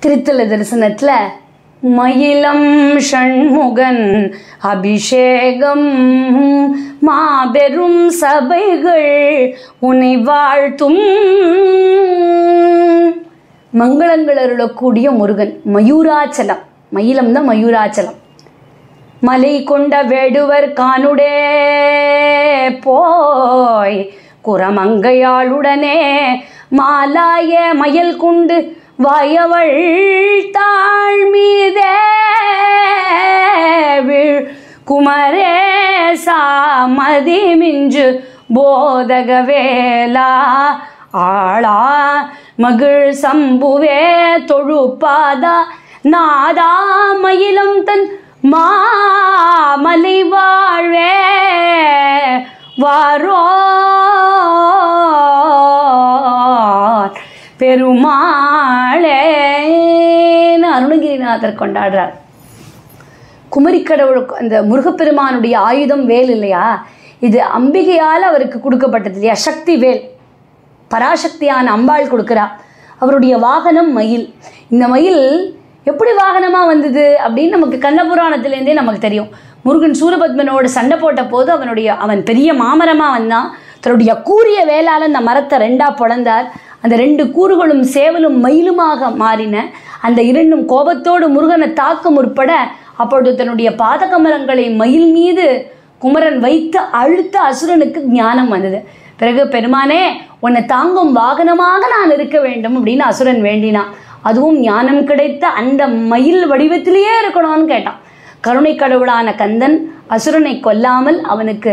திருத்தல தரிசனத்துல மயிலம் ஷண்முகன் அபிஷேகம் மாபெரும் சபைகள் உன்னை வாழ்த்தும். மங்களங்கள் அருளக்கூடிய முருகன் மயூராச்சலம். மயிலம் தான் மயூராச்சலம். மலை கொண்ட வேடுவர் காணுடே போய் குரமங்கையாளுடனே மாலாய மயல் குண்டு வாயவள் தாழ்மீதே குமரேசா மதி மிஞ்சு போதகவேலா ஆளா மகிழ் சம்புவே தொழுப்பாதா நாதா மயிலம் தன் மாமலை வாழ்வே வாரோ பெருமாளே அருணகிரிநாதர் கொண்டாடுறார். குமரிக்கடவுள் அந்த முருகப்பெருமானுடைய ஆயுதம் வேல் இல்லையா, இது அம்பிகையால் அவருக்கு கொடுக்கப்பட்டது இல்லையா, சக்தி வேல். பராசக்தியான அம்பாள் கொடுக்குறா. அவருடைய வாகனம் மயில். இந்த மயில் எப்படி வாகனமாக வந்தது அப்படின்னு நமக்கு கண்ணபுராணத்துலேருந்தே நமக்கு தெரியும். முருகன் சூரபத்மனோடு சண்டை போட்ட போது அவன் பெரிய மாமரமாக வந்தான். தன்னுடைய கூரிய வேளால் அந்த மரத்தை ரெண்டாக பொழந்தார். அந்த ரெண்டு கூறுகளும் சேவலும் மயிலுமாக மாறின. அந்த இரண்டும் கோபத்தோடு முருகனை தாக்க முற்பட அப்பொழுது தன்னுடைய பாதகமலங்களை மயில் மீது குமரன் வைத்து அழுத்த அசுரனுக்கு ஞானம் வந்தது. பிறகு பெருமானே உன்னை தாங்கும் வாகனமாக நான் இருக்க வேண்டும் அப்படின்னு அசுரன் வேண்டினான். அதுவும் ஞானம் கிடைத்த அந்த மயில் வடிவத்திலேயே இருக்கணும்னு கேட்டான். கருணை கடவுளான கந்தன் அசுரனை கொல்லாமல் அவனுக்கு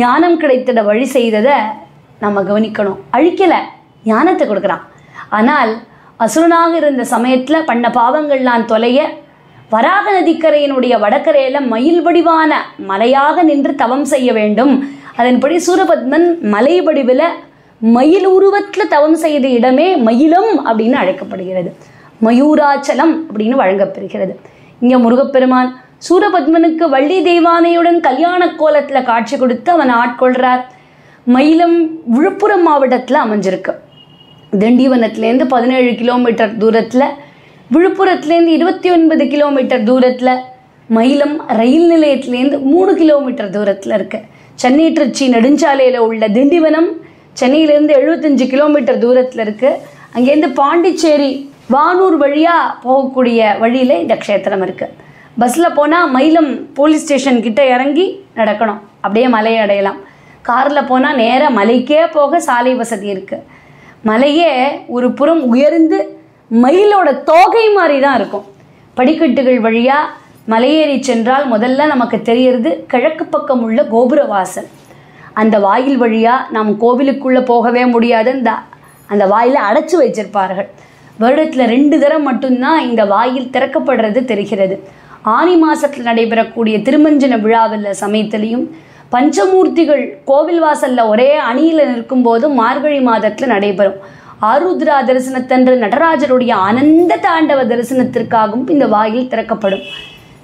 ஞானம் கிடைத்திட வழி செய்ததை நம்ம கவனிக்கணும். அழிக்கலை, ஞானத்தை கொடுக்குறான். ஆனால் அசுரனாக இருந்த சமயத்தில் பண்ண பாவங்கள்லாம் தொலைய வராக நதிக்கரையினுடைய வடக்கரையில் மயில் வடிவான மலையாக நின்று தவம் செய்ய வேண்டும். அதன்படி சூரபத்மன் மலை வடிவில் மயில் உருவத்தில் தவம் செய்த இடமே மயிலம் அப்படின்னு அழைக்கப்படுகிறது. மயூராச்சலம் அப்படின்னு வழங்கப்பெறுகிறது. இங்கே முருகப்பெருமான் சூரபத்மனுக்கு வள்ளி தெய்வானையுடன் கல்யாண கோலத்தில் காட்சி கொடுத்து அவன் ஆட்கொள்கிறார். மயிலம் விழுப்புரம் மாவட்டத்தில் அமைஞ்சிருக்கு. திண்டிவனத்துலேருந்து 17 கிலோமீட்டர் தூரத்தில், விழுப்புரத்துலேருந்து 29 கிலோமீட்டர் தூரத்தில், மயிலம் ரயில் நிலையத்திலேருந்து 3 கிலோமீட்டர் தூரத்தில் இருக்குது. சென்னை திருச்சி நெடுஞ்சாலையில் உள்ள திண்டிவனம் சென்னையிலேருந்து 75 கிலோமீட்டர் தூரத்தில் இருக்குது. அங்கேருந்து பாண்டிச்சேரி வானூர் வழியாக போகக்கூடிய வழியில் இந்த க்ஷேத்திரம் இருக்குது. பஸ்ஸில் போனால் மயிலம் போலீஸ் ஸ்டேஷன் கிட்டே இறங்கி நடக்கணும், அப்படியே மலையை அடையலாம். காரில் போனால் நேராக மலைக்கே போக சாலை வசதி இருக்குது. மலையே ஒரு புறம் உயர்ந்து மயிலோட தோகை மாதிரி தான் இருக்கும். படிக்கட்டுகள் வழியாக மலையேறி சென்றால் முதல்ல நமக்கு தெரியறது கிழக்கு பக்கம் உள்ள கோபுர வாசல். அந்த வாயில் வழியாக நாம் கோவிலுக்குள்ளே போகவே முடியாது. அந்த வாயிலை அடைச்சி வச்சிருப்பார்கள். வருடத்தில் 2 தரம் மட்டும்தான் இந்த வாயில் திறக்கப்படுறது தெரிகிறது. ஆனி மாதத்தில் நடைபெறக்கூடிய திருமஞ்சன விழாவில் சமயத்திலையும் பஞ்சமூர்த்திகள் கோவில் வாசலில் ஒரே அணியில் நிற்கும்போது மார்கழி மாதத்தில் நடைபெறும். ஆருத்ரா தரிசனத்தன்று நடராஜருடைய ஆனந்த தாண்டவ தரிசனத்திற்காகவும் இந்த வாயில் திறக்கப்படும்.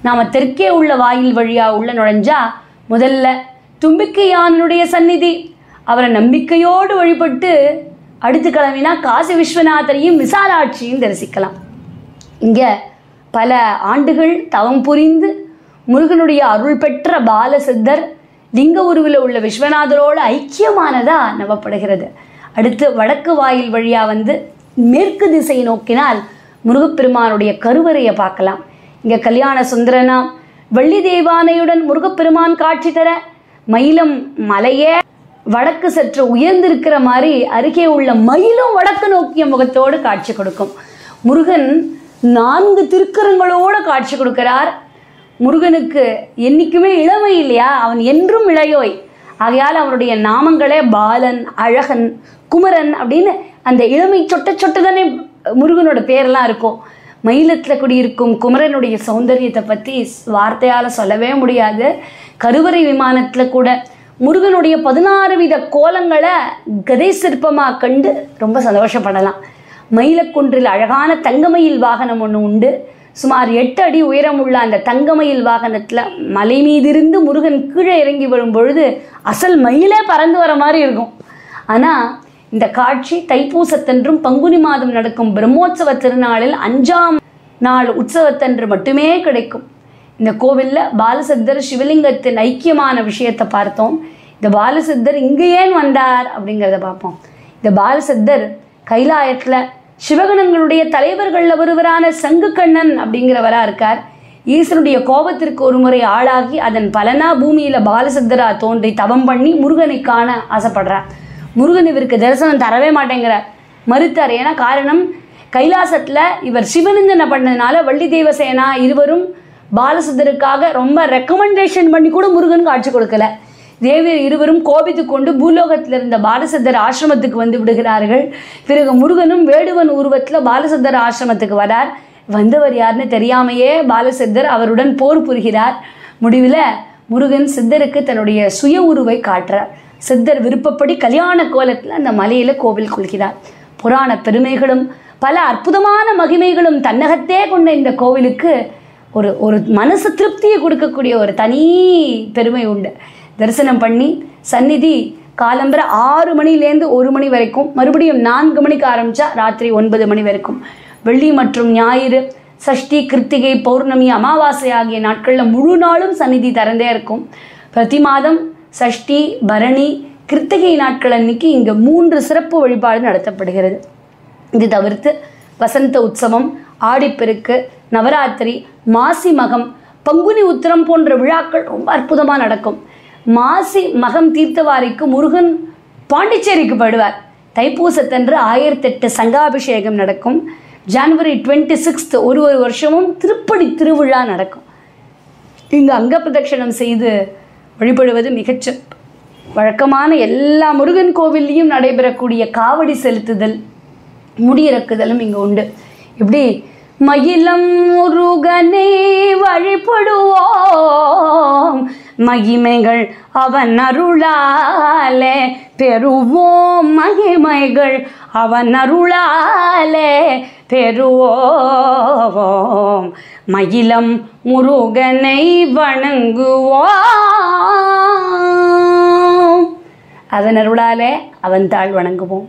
நாம் தெற்கே உள்ள வாயில் வழியாக உள்ள நுழைஞ்சா முதல்ல தும்பிக்கையானுடைய சந்நிதி, அவரை நம்பிக்கையோடு வழிபட்டு அடுத்து கிளம்பினா காசி விஸ்வநாதரையும் விசாலாட்சியும் தரிசிக்கலாம். இங்கே பல ஆண்டுகள் தவம் புரிந்து முருகனுடைய அருள் பெற்ற பாலசித்தர் லிங்க உருவில் உள்ள விஸ்வநாதரோடு ஐக்கியமானதாக நம்பப்படுகிறது. அடுத்து வடக்கு வாயில் வழியாக மேற்கு திசை நோக்கினால் முருகப்பெருமானுடைய கருவறையை பார்க்கலாம். இங்கே கல்யாண சுந்தரனா வள்ளி தெய்வானையுடன் முருகப்பெருமான் காட்சி தர மயிலம் மலையே வடக்கு சற்று உயர்ந்திருக்கிற மாதிரி அருகே உள்ள மயிலும் வடக்கு நோக்கிய முகத்தோடு காட்சி கொடுக்கும். முருகன் 4 திருக்கரங்களோடு காட்சி கொடுக்கிறார். முருகனுக்கு என்றைக்குமே இளமை இல்லையா, அவன் என்றும் இளையோய். ஆகையால் அவனுடைய நாமங்களே பாலன், அழகன், குமரன் அப்படின்னு அந்த இளமை சொட்ட சொட்ட தானே முருகனோட பேரெல்லாம் இருக்கும். மயிலத்தில் குடியிருக்கும் குமரனுடைய சௌந்தரியத்தை பற்றி வார்த்தையால் சொல்லவே முடியாது. கருவறை விமானத்தில் கூட முருகனுடைய 16 வித கோலங்களை கதை சிற்பமாக கண்டு ரொம்ப சந்தோஷப்படலாம். மயிலக்குன்றில் அழகான தங்கமயில் வாகனம் ஒன்று உண்டு. சுமார் 8 அடி உயரம் உள்ள அந்த தங்கமயில் வாகனத்தில் மலை மீதிருந்து முருகன் கீழே இறங்கி வரும் பொழுது அசல் மயிலே பறந்து வர மாதிரி இருக்கும். ஆனால் இந்த காட்சி தைப்பூசத்தன்றும் பங்குனி மாதம் நடக்கும் பிரம்மோற்சவ திருநாளில் 5ஆம் நாள் உற்சவத்தன்று மட்டுமே கிடைக்கும். இந்த கோவிலில் பாலசித்தர் சிவலிங்கத்தின் ஐக்கியமான விஷயத்தை பார்த்தோம். இந்த பாலசித்தர் இங்கே ஏன் வந்தார் அப்படிங்கிறத பார்ப்போம். இந்த பாலசித்தர் கைலாயத்தில் சிவகணங்களுடைய தலைவர்களில் ஒருவரான சங்குக்கண்ணன் அப்படிங்கிறவரா இருக்கார். ஈசனுடைய கோபத்திற்கு ஒரு முறை ஆளாகி அதன் பலனா பூமியில் பாலசித்தரா தோன்றி தவம் பண்ணி முருகனை காண ஆசைப்படுறார். முருகன் இவருக்கு தரிசனம் தரவே மாட்டேங்கிறார், மறுத்தார். ஏன்னா காரணம், கைலாசத்தில் இவர் சிவநிந்தனை பண்ணதுனால வள்ளி தேவசேனா இருவரும் பாலசித்தருக்காக ரொம்ப ரெக்கமெண்டேஷன் பண்ணி கூட முருகனுக்கு காட்சி கொடுக்கல. தேவியர் இருவரும் கோபித்து கொண்டு பூலோகத்தில் இருந்த பாலசித்தர் ஆசிரமத்துக்கு வந்து விடுகிறார்கள். பிறகு முருகனும் வேடுவன் உருவத்தில் பாலசித்தர் ஆசிரமத்துக்கு வரார். வந்தவர் யாருன்னு தெரியாமையே பாலசித்தர் அவருடன் போர் புரிகிறார். முடிவில் முருகன் சித்தருக்கு தன்னுடைய சுய உருவை காட்டுறார். சித்தர் விருப்பப்படி கல்யாண கோலத்தில் அந்த மலையில் கோவில் கொள்கிறார். புராண பெருமைகளும் பல அற்புதமான மகிமைகளும் தன்னகத்தே கொண்ட இந்த கோவிலுக்கு ஒரு மனசு திருப்தியை கொடுக்கக்கூடிய ஒரு தனி பெருமை உண்டு. தரிசனம் பண்ணி சந்நிதி காலம்பர 6 மணிலேருந்து 1 மணி வரைக்கும், மறுபடியும் 4 மணிக்கு ஆரம்பித்தா ராத்திரி 9 மணி வரைக்கும். வெள்ளி மற்றும் ஞாயிறு, சஷ்டி, கிருத்திகை, பௌர்ணமி, அமாவாசை ஆகிய நாட்களில் முழு நாளும் சந்நிதி திறந்தே இருக்கும். பிரதி மாதம் சஷ்டி, பரணி, கிருத்திகை நாட்கள் அன்னைக்கு இங்கே 3 சிறப்பு வழிபாடு நடத்தப்படுகிறது. இது தவிர்த்து வசந்த உற்சவம், ஆடிப்பெருக்கு, நவராத்திரி, மாசி மகம், பங்குனி உத்திரம் போன்ற விழாக்கள் ரொம்ப அற்புதமாக நடக்கும். மாசி மகம் தீர்த்தவாரிக்கு முருகன் பாண்டிச்சேரிக்கு போயிடுவார். தைப்பூசத்தன்று 1008 சங்காபிஷேகம் நடக்கும். ஜனவரி 26 ஒரு வருஷமும் திருப்படி திருவிழா நடக்கும். இங்கு அங்க பிரதட்சணம் செய்து வழிபடுவது மிகச்ச வழக்கமான எல்லா முருகன் கோவில்லையும் நடைபெறக்கூடிய காவடி செலுத்துதல், முடியிறக்குதலும் இங்கே உண்டு. இப்படி மயிலம் முருகனை வழிபடுவோம், மகிமைகள் அவன் அருளாலே பெறுவோம், மகிமைகள் அவன் அருளாலே பெறுவோம், மயிலம் முருகனை வணங்குவோம், அதன் அருளாலே அவன் தாழ் வணங்குவோம்.